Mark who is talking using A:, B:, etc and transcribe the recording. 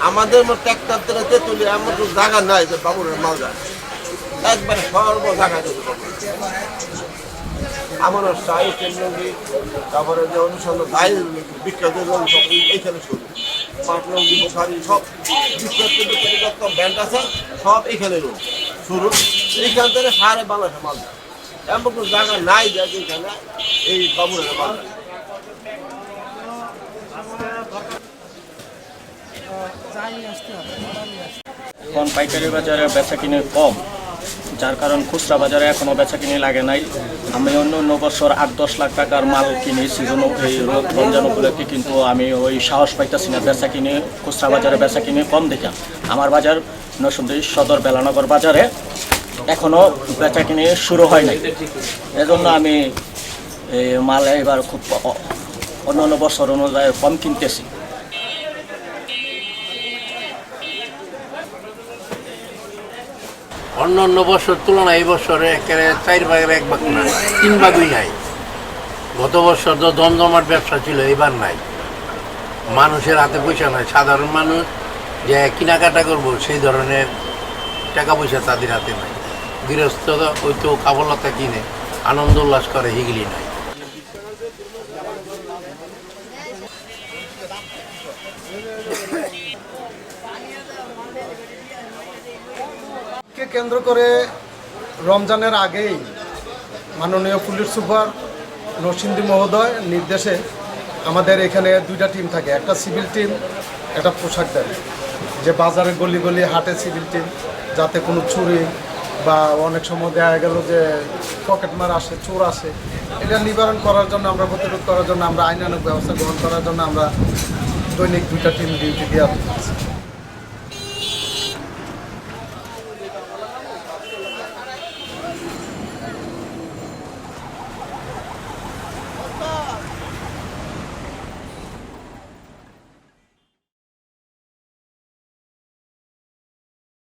A: আমাদের মতো একটা তেতুলি এমন জায়গা নাই যে বাবুরের মাল যায় একবারে সর্ব জায়গা আমার সাই কেন্দ্রী তারপরে যে অনুসন্ধান দায় বিখ্যাত এইখানে শুরু পাটলঙ্গি বোখারি সব বিখ্যাত ব্যান্ড আছে সব এইখানে শুরু এইখান থেকে সারে বাংলাদেশের মাল যায় এমন কোনো জায়গা নাই যে এইখানে এই বাবুরের মাল যায়।
B: এখন পাইকারি বাজারে বেচা কিনে কম, যার কারণ খুচরা বাজারে এখনও বেচা কিনে লাগে নাই। আমি অন্য বছর 8-10 লাখ টাকার মাল কিনি সিজন এই রমজান উপলক্ষে, কিন্তু আমি ওই সাহস পাইতেছি না বেচা কিনে, খুচরা বাজারে বেচা কিনে কম দেখা। আমার বাজার নরসিংদী সদর বেলানগর বাজারে এখনও বেচা কিনে শুরু হয় নাই, এজন্য আমি এই মাল এবার খুব অন্য বছর অনুযায়ী কম কিনতেছি।
C: অন্য বছর তুলনায় এই বছরে একেবারে 4 ভাগের 1 ভাগ নাই, 3 ভাগই নাই। গত বছর তো দমদমার ব্যবসা ছিল, এবার নাই। মানুষের হাতে পয়সা নাই, সাধারণ মানুষ যে কেনাকাটা করবো সেই ধরনের টাকা পয়সা তাদের হাতে নাই। গৃহস্থ ওই তো কাবলতা কিনে আনন্দ উল্লাস করে, হিগলি নাই।
D: কে কেন্দ্র করে রমজানের আগেই মাননীয় পুলিশ সুপার নরসিংদী মহোদয় নির্দেশে আমাদের এখানে 2টা টিম থাকে, একটা সিভিল টিম, একটা পোশাকদার, যে বাজারে গলি গলি হাটে সিভিল টিম, যাতে কোনো চুরি বা অনেক সময় দেখা গেল যে পকেটমার আসে, চোর আসে, এটা নিবারণ করার জন্য, আমরা প্রতিরোধ করার জন্য, আমরা আইনানুগ ব্যবস্থা গ্রহণ করার জন্য আমরা দৈনিক 2টা টিম ডিউটি দেওয়া হচ্ছে।